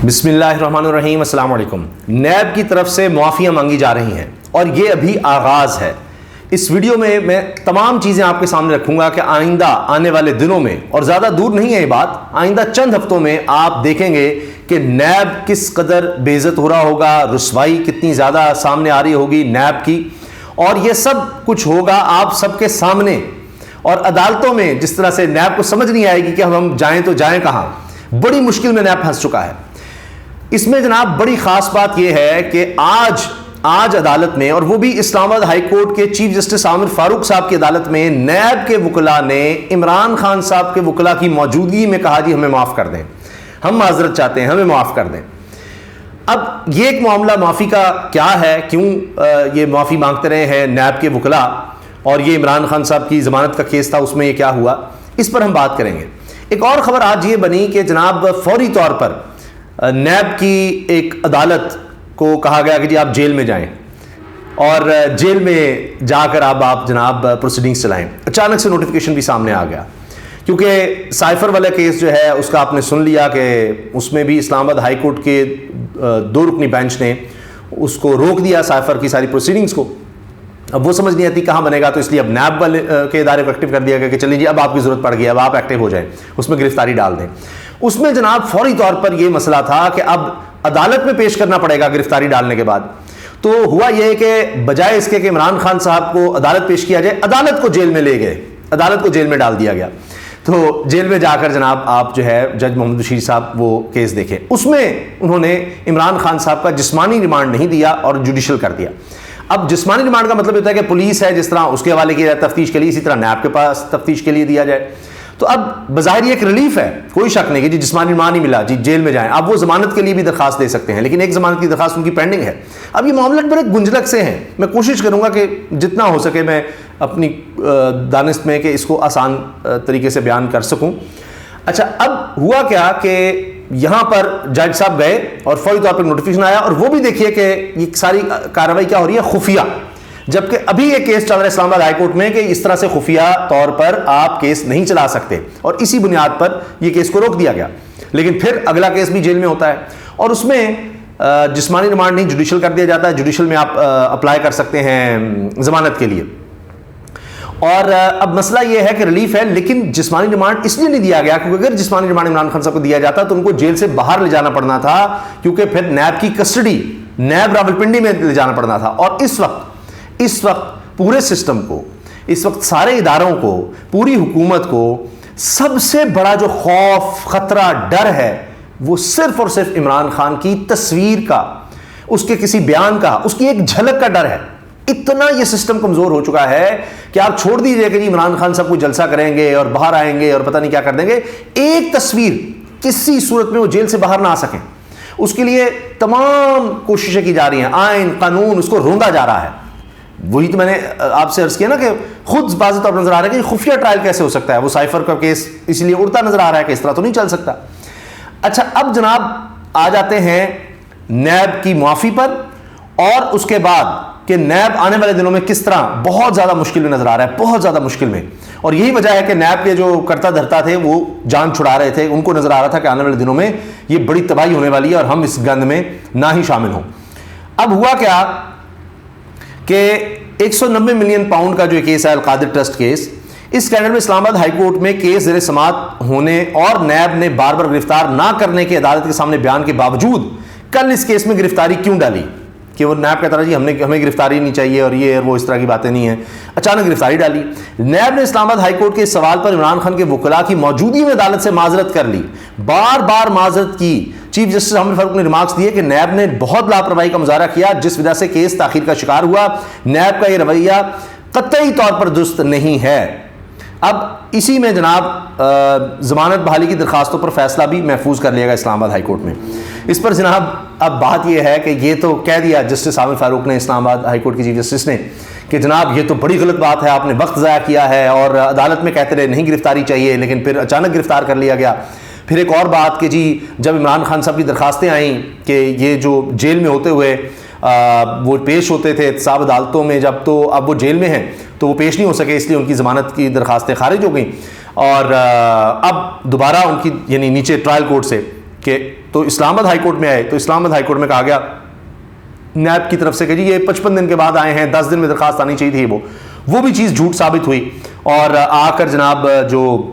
بسم اللہ الرحمن الرحیم۔ السلام علیکم۔ نیب کی طرف سے معافیاں مانگی جا رہی ہیں اور یہ ابھی آغاز ہے۔ اس ویڈیو میں تمام چیزیں آپ کے سامنے رکھوں گا کہ آئندہ آنے والے دنوں میں، اور زیادہ دور نہیں ہے یہ بات، آئندہ چند ہفتوں میں آپ دیکھیں گے کہ نیب کس قدر بے عزت ہو رہا ہوگا، رسوائی کتنی زیادہ سامنے آ رہی ہوگی نیب کی، اور یہ سب کچھ ہوگا آپ سب کے سامنے۔ اور عدالتوں میں جس طرح سے نیب کو سمجھ نہیں آئے گی کہ ہم جائیں تو جائیں کہاں، بڑی مشکل میں نیب پھنس چکا ہے۔ اس میں جناب بڑی خاص بات یہ ہے کہ آج عدالت میں، اور وہ بھی اسلام آباد ہائی کورٹ کے چیف جسٹس عامر فاروق صاحب کی عدالت میں، نیب کے وکلاء نے عمران خان صاحب کے وکلاء کی موجودگی میں کہا جی ہمیں معاف کر دیں، ہم معذرت چاہتے ہیں، ہمیں معاف کر دیں۔ اب یہ ایک معاملہ معافی کا کیا ہے، کیوں یہ معافی مانگتے رہے ہیں نیب کے وکلاء، اور یہ عمران خان صاحب کی ضمانت کا کیس تھا، اس میں یہ کیا ہوا، اس پر ہم بات کریں گے۔ ایک اور خبر آج یہ بنی کہ جناب فوری طور پر نیب کی ایک عدالت کو کہا گیا کہ جی آپ جیل میں جائیں، اور جیل میں جا کر آپ جناب پروسیڈنگز چلائیں۔ اچانک سے نوٹیفیکیشن بھی سامنے آ گیا، کیونکہ سائفر والا کیس جو ہے اس کا آپ نے سن لیا کہ اس میں بھی اسلام آباد ہائی کورٹ کے 2 رکنی بینچ نے اس کو روک دیا، سائفر کی ساری پروسیڈنگز کو۔ اب وہ سمجھ نہیں آتی کہاں بنے گا، تو اس لیے اب نیب والے کے ادارے کو ایکٹیو کر دیا گیا کہ چلیے جی اب آپ کی ضرورت پڑ گئی، اب آپ ایکٹیو ہو جائیں، اس میں گرفتاری ڈال دیں۔ اس میں جناب فوری طور پر یہ مسئلہ تھا کہ اب عدالت میں پیش کرنا پڑے گا گرفتاری ڈالنے کے بعد۔ تو ہوا یہ کہ بجائے اس کے کہ عمران خان صاحب کو عدالت پیش کیا جائے، عدالت کو جیل میں لے گئے، عدالت کو جیل میں ڈال دیا گیا۔ تو جیل میں جا کر جناب آپ جو ہے جج محمد بشیر صاحب وہ کیس دیکھیں، اس میں انہوں نے عمران خان صاحب کا جسمانی ریمانڈ نہیں دیا اور جوڈیشل کر دیا۔ اب جسمانی ریمانڈ کا مطلب ہوتا ہے کہ پولیس ہے جس طرح اس کے حوالے کیا جائے تفتیش کے لیے، اسی طرح نیب کے پاس تفتیش کے لیے دیا جائے۔ تو اب بظاہر یہ ایک ریلیف ہے، کوئی شک نہیں کہ جی جسمانی ریمانڈ نہیں ملا، جی جیل میں جائیں، اب وہ ضمانت کے لیے بھی درخواست دے سکتے ہیں، لیکن ایک ضمانت کی درخواست ان کی پینڈنگ ہے۔ اب یہ معاملات بڑے گنجلک سے ہیں، میں کوشش کروں گا کہ جتنا ہو سکے میں اپنی دانست میں کہ اس کو آسان طریقے سے بیان کر سکوں۔ اچھا، اب ہوا کیا کہ یہاں پر جج صاحب گئے اور فوری طور پر نوٹیفیکیشن آیا، اور وہ بھی دیکھیے کہ یہ ساری کارروائی کیا ہو رہی ہے، خفیہ، جبکہ ابھی یہ کیس چل رہا ہے اسلام آباد ہائی کورٹ میں کہ اس طرح سے خفیہ طور پر آپ کیس نہیں چلا سکتے، اور اسی بنیاد پر یہ کیس کو روک دیا گیا۔ لیکن پھر اگلا کیس بھی جیل میں ہوتا ہے، اور اس میں جسمانی ریمانڈ نہیں جوڈیشل کر دیا جاتا ہے، جوڈیشل میں آپ اپلائی کر سکتے ہیں ضمانت کے لیے۔ اور اب مسئلہ یہ ہے کہ ریلیف ہے، لیکن جسمانی ریمانڈ اس لیے نہیں دیا گیا کیونکہ اگر جسمانی ریمانڈ عمران خان صاحب کو دیا جاتا تو ان کو جیل سے باہر لے جانا پڑنا تھا، کیونکہ پھر نیب کی کسٹڈی نیب راولپنڈی میں لے جانا پڑنا تھا۔ اور اس وقت پورے سسٹم کو، اس وقت سارے اداروں کو، پوری حکومت کو سب سے بڑا جو خوف، خطرہ، ڈر ہے وہ صرف اور صرف عمران خان کی تصویر کا، اس کے کسی بیان کا، اس کی ایک جھلک کا ڈر ہے۔ اتنا یہ سسٹم کمزور ہو چکا ہے کہ آپ چھوڑ دیجئے کہ عمران خان صاحب کو جلسہ کریں گے اور باہر آئیں گے اور پتہ نہیں کیا کر دیں گے، ایک تصویر کسی صورت میں وہ جیل سے باہر نہ آ سکیں، اس کے لیے تمام کوششیں کی جا رہی ہیں، آئین قانون اس کو روندا جا رہا ہے۔ وہی تو میں نے آپ سے عرض کیا نا کہ خود واضح طور پر نظر آ رہا ہے کہ خفیہ ٹرائل کیسے ہو سکتا ہے، وہ سائفر کا کیس اس لیے اڑتا نظر آ رہا ہے کہ اس طرح تو نہیں چل سکتا۔ اچھا، اب جناب آ جاتے ہیں نیب کی معافی پر، اور اس کے بعد کہ نیب آنے والے دنوں میں کس طرح بہت زیادہ مشکل میں نظر آ رہا ہے، بہت زیادہ مشکل میں، اور یہی وجہ ہے کہ نیب کے جو کرتا دھرتا تھے وہ جان چھڑا رہے تھے، ان کو نظر آ رہا تھا کہ آنے والے دنوں میں یہ بڑی تباہی ہونے والی ہے اور ہم اس گند میں نہ ہی شامل ہوں۔ اب ہوا کیا کہ 190 ملین پاؤنڈ کا جو کیس ہے القادر ٹرسٹ کیس، اس اسکینڈل میں اسلام آباد ہائی کورٹ میں کیس زیر سماعت ہونے اور نیب نے بار بار گرفتار نہ کرنے کے عدالت کے سامنے بیان کے باوجود کل اس کیس میں گرفتاری کیوں ڈالی، کہ وہ نیب کہتا رہا جی ہمیں گرفتاری نہیں چاہیے اور یہ وہ اس طرح کی باتیں نہیں ہیں، اچانک گرفتاری ڈالی۔ نیب نے اسلام آباد ہائی کورٹ کے اس سوال پر عمران خان کے وکلاء کی موجودگی میں عدالت سے معذرت کر لی، بار بار معذرت کی۔ چیف جسٹس عامر فاروق نے ریمارکس دیے کہ نیب نے بہت لاپرواہی کا مظاہرہ کیا جس وجہ سے کیس تاخیر کا شکار ہوا، نیب کا یہ رویہ قطعی طور پر درست نہیں ہے۔ اب اسی میں جناب ضمانت بحالی کی درخواستوں پر فیصلہ بھی محفوظ کر لیا گیا اسلام آباد ہائی کورٹ میں۔ اس پر جناب اب بات یہ ہے کہ یہ تو کہہ دیا جسٹس عامر فاروق نے، اسلام آباد ہائی کورٹ کی چیف جسٹس نے، کہ جناب یہ تو بڑی غلط بات ہے، آپ نے وقت ضائع کیا ہے، اور عدالت میں کہتے رہے نہیں گرفتاری چاہیے لیکن پھر اچانک گرفتار کر لیا گیا۔ پھر ایک اور بات کہ جی جب عمران خان صاحب کی درخواستیں آئیں کہ یہ جو جیل میں ہوتے ہوئے وہ پیش ہوتے تھے احتساب عدالتوں میں، جب تو اب وہ جیل میں ہیں تو وہ پیش نہیں ہو سکے، اس لیے ان کی ضمانت کی درخواستیں خارج ہو گئیں، اور اب دوبارہ ان کی یعنی نیچے ٹرائل کورٹ سے کہ تو اسلام آباد ہائی کورٹ میں آئے تو اسلام آباد ہائی کورٹ میں کہا گیا نیب کی طرف سے کہ جی یہ 55 دن کے بعد آئے ہیں, 10 دن میں درخواست آنی چاہیے تھی, وہ بھی چیز جھوٹ ثابت ہوئی. اور آ کر جناب جو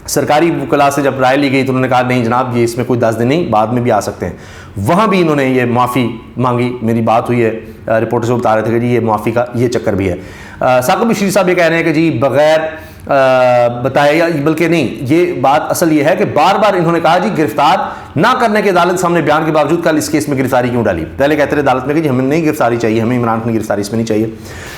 سرکاری وکلاء سے جب رائے لی گئی تو انہوں نے کہا نہیں جناب یہ اس میں کوئی 10 دن نہیں, بعد میں بھی آ سکتے ہیں. وہاں بھی انہوں نے یہ معافی مانگی, میری بات ہوئی ہے, رپورٹرز کو بتا رہے تھے کہ جی یہ معافی کا یہ چکر بھی ہے. ثاقب بشیر صاحب یہ کہہ رہے ہیں کہ جی بغیر بتائے, یا بلکہ نہیں, یہ بات اصل یہ ہے کہ بار بار انہوں نے کہا جی گرفتار نہ کرنے کے عدالت سامنے بیان کے باوجود کل اس کیس میں گرفتاری کیوں ڈالی. پہلے کہتے رہے عدالت میں کہ جی ہمیں نہیں گرفتاری چاہیے, ہمیں عمران خان کی گرفتاری اس میں نہیں چاہیے,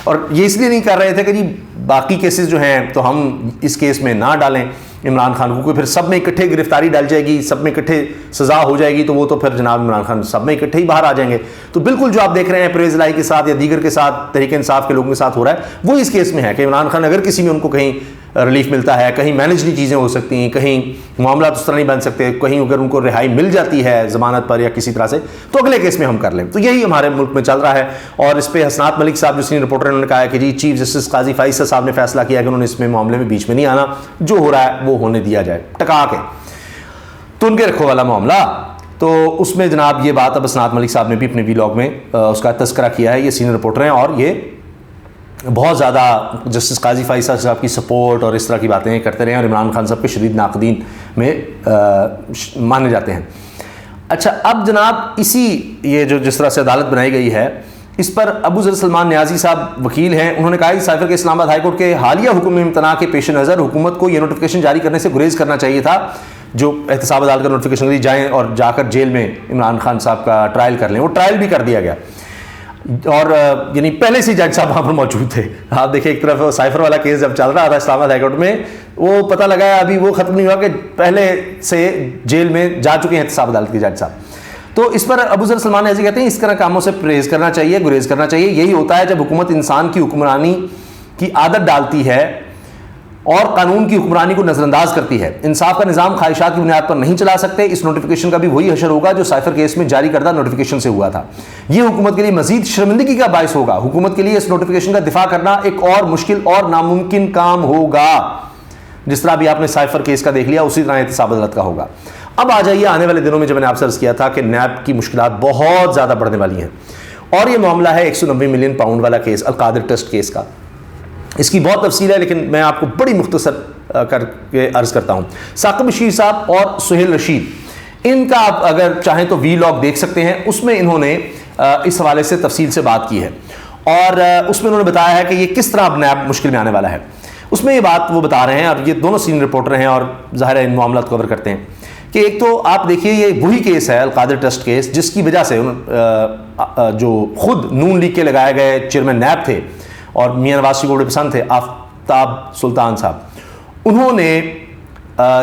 اور یہ اس لیے نہیں کر رہے تھے کہ جی باقی کیسز جو ہیں تو ہم اس کیس میں نہ ڈالیں عمران خان کو, کیونکہ پھر سب میں اکٹھے گرفتاری ڈال جائے گی, سب میں اکٹھے سزا ہو جائے گی, تو وہ تو پھر جناب عمران خان سب میں اکٹھے ہی باہر آ جائیں گے. تو بالکل جو آپ دیکھ رہے ہیں پرویز الہی کے ساتھ یا دیگر کے ساتھ تحریک انصاف کے لوگوں کے ساتھ ہو رہا ہے وہ اس کیس میں ہے کہ عمران خان اگر کسی میں ان کو کہیں ریلیف ملتا ہے, کہیں مینیج نہیں چیزیں ہو سکتی ہیں, کہیں معاملات اس طرح نہیں بن سکتے, کہیں اگر ان کو رہائی مل جاتی ہے ضمانت پر یا کسی طرح سے, تو اگلے کیس میں ہم کر لیں. تو یہی ہمارے ملک میں چل رہا ہے. اور اس پہ حسنات ملک صاحب جو سینئر رپورٹر انہوں نے کہا ہے کہ جی چیف جسٹس قاضی فائز صاحب نے فیصلہ کیا کہ انہوں نے اس میں معاملے میں بیچ میں نہیں آنا, جو ہو رہا ہے وہ ہونے دیا جائے ٹکا کے, تو ان کے رکھو والا معاملہ. تو اس میں جناب یہ بات اب حسنات ملک صاحب نے بھی اپنے ویلاگ میں اس کا تذکرہ کیا ہے. یہ سینئر رپورٹر ہیں اور یہ بہت زیادہ جسٹس قاضی فائز صاحب کی سپورٹ اور اس طرح کی باتیں کرتے رہے ہیں اور عمران خان صاحب کے شدید ناقدین میں مانے جاتے ہیں. اچھا اب جناب اسی یہ جو جس طرح سے عدالت بنائی گئی ہے اس پر ابو ذر سلمان نیازی صاحب وکیل ہیں, انہوں نے کہا کہ سائفر کے اسلام آباد ہائی کورٹ کے حالیہ حکم امتناع کے پیش نظر حکومت کو یہ نوٹیفیکیشن جاری کرنے سے گریز کرنا چاہیے تھا جو احتساب عدالت کا نوٹیفیکیشن دی جائیں اور جا کر جیل میں عمران خان صاحب کا ٹرائل کر لیں. وہ ٹرائل بھی کر دیا گیا اور یعنی پہلے سے جج صاحب وہاں پر موجود تھے. آپ دیکھیں ایک طرف سائفر والا کیس جب چل رہا تھا اسلام آباد ہائی کورٹ میں, وہ پتہ لگا ہے ابھی وہ ختم نہیں ہوا کہ پہلے سے جیل میں جا چکے ہیں احتساب عدالت کے جج صاحب. تو اس پر ابو ذر سلمان نیازی کہتے ہیں اس طرح کاموں سے پرہیز کرنا چاہیے, گریز کرنا چاہیے. یہی ہوتا ہے جب حکومت انسان کی حکمرانی کی عادت ڈالتی ہے اور قانون کی حکمرانی کو نظر انداز کرتی ہے. انصاف کا نظام خواہشات کی بنیاد پر نہیں چلا سکتے. اس نوٹیفیکیشن کا بھی وہی حشر ہوگا جو سائفر کیس میں جاری کردہ نوٹیفیکیشن سے ہوا تھا. یہ حکومت کے لیے مزید شرمندگی کا باعث ہوگا. حکومت کے لیے اس نوٹیفیکیشن کا دفاع کرنا ایک اور مشکل اور ناممکن کام ہوگا. جس طرح بھی آپ نے سائفر کیس کا دیکھ لیا اسی طرح احتساب عدالت کا ہوگا. اب آ جائیے آنے والے دنوں میں جب میں نے آپ سے عرض کیا تھا کہ نیب کی مشکلات بہت زیادہ بڑھنے والی ہیں اور یہ معاملہ ہے 190 ملین پاؤنڈ والا کیس القادر ٹرسٹ کیس کا. اس کی بہت تفصیل ہے لیکن میں آپ کو بڑی مختصر کر کے عرض کرتا ہوں. ثاقب بشیر صاحب اور سہیل رشید ان کا آپ اگر چاہیں تو وی لاگ دیکھ سکتے ہیں, اس میں انہوں نے اس حوالے سے تفصیل سے بات کی ہے اور اس میں انہوں نے بتایا ہے کہ یہ کس طرح اب نیب مشکل میں آنے والا ہے. اس میں یہ بات وہ بتا رہے ہیں اور یہ دونوں سینئر رپورٹر ہیں اور ظاہر ہے ان معاملات کو کور کرتے ہیں کہ ایک تو آپ دیکھیے یہ وہی کیس ہے القادر ٹرسٹ کیس جس کی وجہ سے جو خود نون لیگ کے لگائے گئے چیئرمین نیب تھے اور میاں نواز شریف کو بڑے پسند تھے آفتاب سلطان صاحب, انہوں نے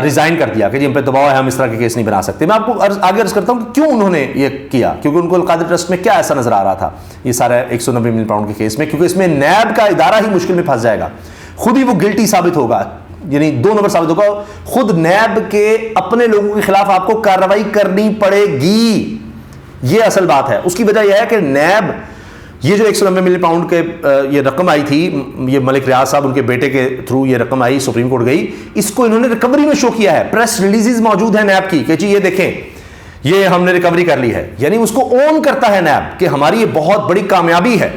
ریزائن کر دیا کہ جی ہم پہ دباؤ ہے, ہم اس طرح کے کیس نہیں بنا سکتے. میں آپ کو آگے عرض کرتا ہوں کہ کیوں انہوں نے یہ کیا, کیونکہ ان کو القادر ٹرسٹ میں کیا ایسا نظر آ رہا تھا یہ سارا 190 ملین پاؤنڈ کے کیس میں, کیونکہ اس میں نیب کا ادارہ ہی مشکل میں پھنس جائے گا, خود ہی وہ گلٹی ثابت ہوگا, یعنی 2 نمبر ثابت ہوگا. خود نیب کے اپنے لوگوں کے خلاف آپ کو کارروائی کرنی پڑے گی, یہ اصل بات ہے. اس کی وجہ یہ ہے کہ نیب یہ جو 190 ملین پاؤنڈ کے یہ رقم آئی تھی, یہ ملک ریاض صاحب ان کے بیٹے کے تھرو یہ رقم آئی, سپریم کورٹ گئی, اس کو انہوں نے ریکوری میں شو کیا ہے. پریس ریلیزز موجود ہیں نیب کی کہ جی یہ دیکھیں یہ ہم نے ریکوری کر لی ہے, یعنی اس کو اون کرتا ہے نیب کہ ہماری یہ بہت بڑی کامیابی ہے.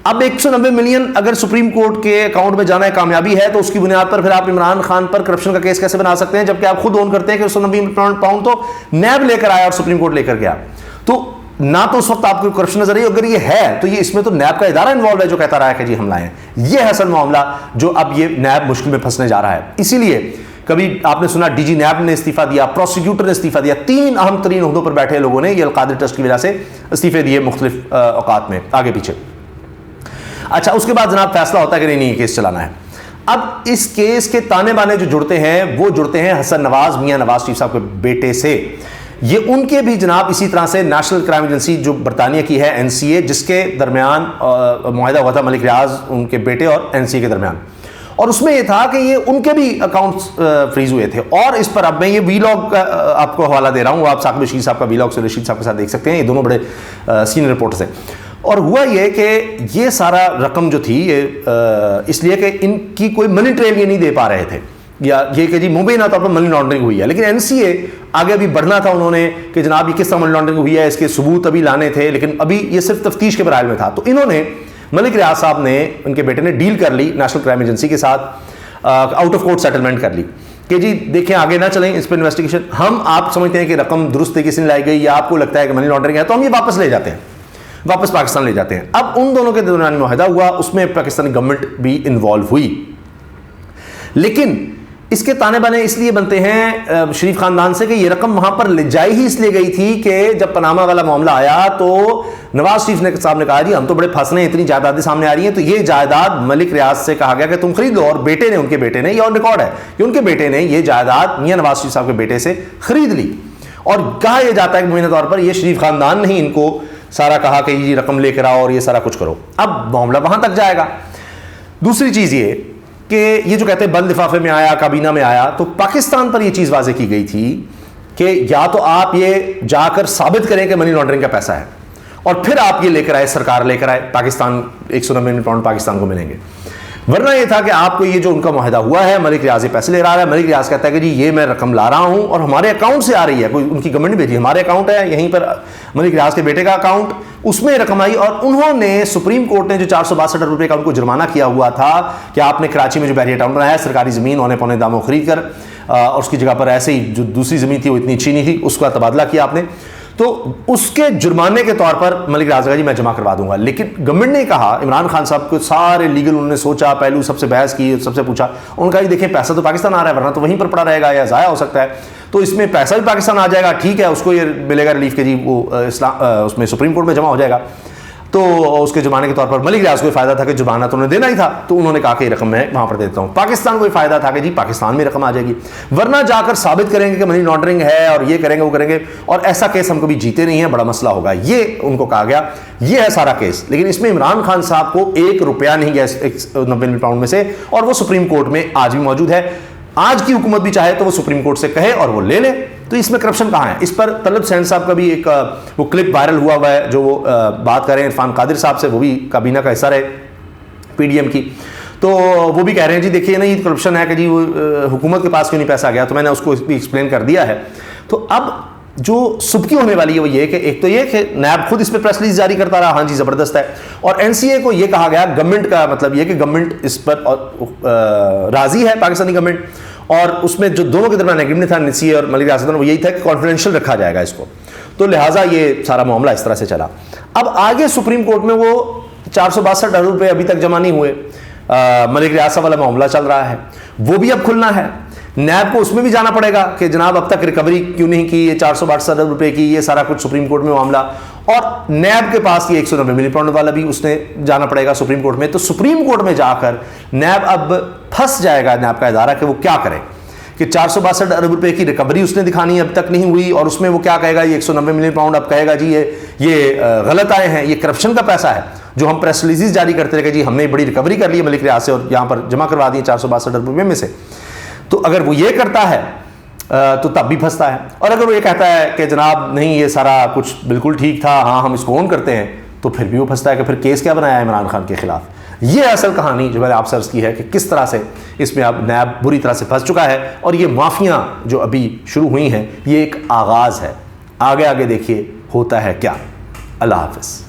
اب 190 ملین اگر سپریم کورٹ کے اکاؤنٹ میں جانا ہے کامیابی ہے تو اس کی بنیاد پر پھر آپ عمران خان پر کرپشن کا کیس کیسے بنا سکتے ہیں, جبکہ آپ خود اون کرتے ہیں کہ 190 ملین پاؤنڈ تو نیب لے کر آیا اور سپریم کورٹ لے کر گیا. تو نہ تو اس وقت آپ کو کرپشن نظر آئی, اگر یہ ہے تو یہ اس میں تو نیب کا ادارہ انوالو ہے جو کہتا رہا ہے کہ جی ہم لائیں. یہ ہے اصل معاملہ جو اب یہ نیب مشکل میں پھنسنے جا رہا ہے. اسی لیے کبھی آپ نے سنا ڈی جی نیب نے استعفیٰ دیا, پروسیکیوٹر نے استعفیٰ دیا, 3 اہم ترین عہدوں پر بیٹھے لوگوں نے یہ القادر ٹرسٹ کی وجہ سے استعفے دیے مختلف اوقات میں آگے پیچھے. اچھا اس کے بعد جناب فیصلہ ہوتا ہے کہ نہیں یہ کیس چلانا ہے. اب اس کیس کے تانے بانے جو جڑتے ہیں وہ جڑتے ہیں حسن نواز میاں نواز شریف صاحب کے بیٹے سے. یہ ان کے بھی جناب اسی طرح سے نیشنل کرائم ایجنسی جو برطانیہ کی ہے NCA, جس کے درمیان معاہدہ ہوا تھا ملک ریاض ان کے بیٹے اور NCA کے درمیان, اور اس میں یہ تھا کہ یہ ان کے بھی اکاؤنٹس فریز ہوئے تھے. اور اس پر اب میں یہ وی لاگ آپ کو حوالہ دے رہا ہوں, آپ ثاقب بشیر صاحب کا وی لاگ سے رشید صاحب کے ساتھ دیکھ سکتے ہیں, یہ دونوں بڑے سینئر رپورٹرز ہیں. اور ہوا یہ کہ یہ سارا رقم جو تھی یہ اس لیے کہ ان کی کوئی منی ٹریل یہ نہیں دے پا رہے تھے, یا یہ کہ جی مبینہ طور پر منی لانڈرنگ ہوئی ہے. لیکن NCA آگے ابھی بڑھنا تھا انہوں نے کہ جناب یہ کس طرح منی لانڈرنگ ہوئی ہے, اس کے ثبوت ابھی لانے تھے, لیکن ابھی یہ صرف تفتیش کے مراحل میں تھا. تو انہوں نے ملک ریاض صاحب نے, ان کے بیٹے نے ڈیل کر لی نیشنل کرائم ایجنسی کے ساتھ, آؤٹ آف کورٹ سیٹلمنٹ کر لی کہ جی دیکھیں آگے نہ چلیں اس پہ انویسٹیگیشن, ہم آپ سمجھتے ہیں کہ رقم درست طریقے سے نہیں لائی گئی یا آپ کو لگتا ہے کہ منی لانڈرنگ ہے تو ہم یہ واپس لے جاتے ہیں, واپس پاکستان لے جاتے ہیں. اب ان دونوں کے درمیان معاہدہ ہوا, اس میں پاکستانی گورنمنٹ بھی انوالو ہوئی. لیکن اس کے تانے بانے اس لیے بنتے ہیں شریف خاندان سے کہ یہ رقم وہاں پر لے جائی ہی اس لیے گئی تھی کہ جب پاناما والا معاملہ آیا تو نواز شریف صاحب نے کہا جی ہم تو بڑے پھنس رہے ہیں, اتنی جائیدادیں سامنے آ رہی ہیں, تو یہ جائیداد ملک ریاض سے کہا گیا کہ تم خرید لو, اور بیٹے نے, ان کے بیٹے نے, یہ اور ریکارڈ ہے کہ ان کے بیٹے نے یہ جائیداد میاں نواز شریف صاحب کے بیٹے سے خرید لی. اور کہا یہ جاتا ہے کہ مبینہ طور پر یہ شریف خاندان نے ہی ان کو سارا کہا کہ یہ رقم لے کر آؤ اور یہ سارا کچھ کرو. اب معاملہ وہاں تک جائے گا. دوسری چیز یہ کہ یہ جو کہتے ہیں بند لفافے میں آیا, کابینہ میں آیا, تو پاکستان پر یہ چیز واضح کی گئی تھی کہ یا تو آپ یہ جا کر ثابت کریں کہ منی لانڈرنگ کا پیسہ ہے اور پھر آپ یہ لے کر آئے, سرکار لے کر آئے, پاکستان 190 ملین پاؤنڈ پاکستان کو ملیں گے. ورنہ یہ تھا کہ آپ کو یہ جو ان کا معاہدہ ہوا ہے, ملک ریاض یہ پیسے لے رہا ہے, ملک ریاض کہتا ہے کہ جی یہ میں رقم لا رہا ہوں اور ہمارے اکاؤنٹ سے آ رہی ہے, کوئی ان کی گورنمنٹ بھیجی, ہمارے اکاؤنٹ ہے یہیں پر ملک ریاض کے بیٹے کا اکاؤنٹ, اس میں رقم آئی. اور انہوں نے سپریم کورٹ نے جو 462 ارب روپے کا ان کو جرمانہ کیا ہوا تھا کہ آپ نے کراچی میں جو بیریا ٹاؤن بنایا ہے, سرکاری زمین اونے پونے داموں خرید کر, اور اس کی جگہ پر ایسے ہی جو دوسری زمین تھی وہ اتنی اچھی نہیں تھی, اس کا تبادلہ کیا آپ نے, تو اس کے جرمانے کے طور پر ملک ریاض کا جی میں جمع کروا دوں گا. لیکن گورنمنٹ نے کہا, عمران خان صاحب کو سارے لیگل انہوں نے سوچا, پہلو سب سے بحث کی, سب سے پوچھا, انہوں نے کہا جی دیکھیں پیسہ تو پاکستان آ رہا ہے, ورنہ تو وہیں پر پڑا رہے گا یا ضائع ہو سکتا ہے, تو اس میں پیسہ بھی پاکستان آ جائے گا, ٹھیک ہے, اس کو یہ ملے گا ریلیف کہ جی وہ اس میں سپریم کورٹ میں جمع ہو جائے گا. تو اس کے جرمانے کے طور پر ملک ریاض کو فائدہ تھا کہ جرمانہ تو انہیں دینا ہی تھا, تو انہوں نے کہا کہ یہ رقم میں وہاں پر دیتا ہوں. پاکستان کو یہ فائدہ تھا کہ جی پاکستان میں رقم آ جائے گی, ورنہ جا کر ثابت کریں گے کہ منی لانڈرنگ ہے اور یہ کریں گے وہ کریں گے, اور ایسا کیس ہم کبھی جیتے نہیں ہیں, بڑا مسئلہ ہوگا. یہ ان کو کہا گیا, یہ ہے سارا کیس. لیکن اس میں عمران خان صاحب کو 1 روپیہ نہیں گیا 90 ملین پاؤنڈ میں سے, اور وہ سپریم کورٹ میں آج بھی موجود ہے. آج کی حکومت بھی چاہے تو وہ سپریم کورٹ سے کہے اور وہ لے لے. تو اس میں کرپشن کہاں ہے؟ اس پر طلب حسین صاحب کا بھی ایک وہ کلپ وائرل ہوا ہے جو وہ بات کر رہے ہیں عرفان قادر صاحب سے, وہ بھی کابینہ کا حصہ رہے PDM کی, تو وہ بھی کہہ رہے ہیں جی دیکھیے نا یہ کرپشن ہے کہ جی وہ حکومت کے پاس کیوں نہیں پیسہ گیا, تو میں نے اس کو بھی ایکسپلین کر دیا ہے. تو اب جو سبکی ہونے والی ہے وہ یہ کہ ایک تو یہ کہ نیب خود اس پہ پریس ریلیز جاری کرتا رہا, ہاں جی زبردست ہے, اور NCA کو یہ کہا گیا, گورنمنٹ کا مطلب یہ کہ گورنمنٹ اس پر راضی ہے, پاکستانی گورنمنٹ, اور اس میں جو دونوں کے درمیان ایگریمنٹ تھا NCA اور ملک ریاض وہ یہی تھا کہ کانفیڈینشیل رکھا جائے گا اس کو, تو لہٰذا یہ سارا معاملہ اس طرح سے چلا. اب آگے سپریم کورٹ میں وہ 462 ارب روپے ابھی تک جمع نہیں ہوئے, ملک ریاض والا معاملہ چل رہا ہے, وہ بھی اب کھلنا ہے. نیب کو اس میں بھی جانا پڑے گا کہ جناب اب تک ریکوری کیوں نہیں کی, یہ 462 ارب روپے کی, یہ سارا کچھ سپریم کورٹ میں معاملہ, اور نیب کے پاس یہ 190 ملین پاؤنڈ والا بھی اس نے جانا پڑے گا سپریم کورٹ میں. تو سپریم کورٹ میں جا کر نیب اب پھنس جائے گا, نیب کا ادارہ, کہ وہ کیا کرے کہ 462 ارب روپے کی ریکوری اس نے دکھانی اب تک نہیں ہوئی, اور اس میں وہ کیا کہے گا, یہ 190 ملین پاؤنڈ اب کہے گا جی یہ غلط آئے ہیں, یہ کرپشن کا پیسہ ہے جو ہم پریس ریلیز جاری کرتے رہے کہ جی ہم نے بڑی ریکوری کر لی ہے ملک ریاض سے اور یہاں پر جمع کروا دی 462 ارب روپے میں سے. تو اگر وہ یہ کرتا ہے تو تب بھی پھنستا ہے, اور اگر وہ یہ کہتا ہے کہ جناب نہیں یہ سارا کچھ بالکل ٹھیک تھا, ہاں ہم اس کو اون کرتے ہیں, تو پھر بھی وہ پھنستا ہے کہ پھر کیس کیا بنایا ہے عمران خان کے خلاف. یہ اصل کہانی جو میں نے آپ سے عرض کی ہے کہ کس طرح سے اس میں اب نیب بری طرح سے پھنس چکا ہے, اور یہ مافیاں جو ابھی شروع ہوئی ہیں یہ ایک آغاز ہے. آگے دیکھیے ہوتا ہے کیا. اللہ حافظ.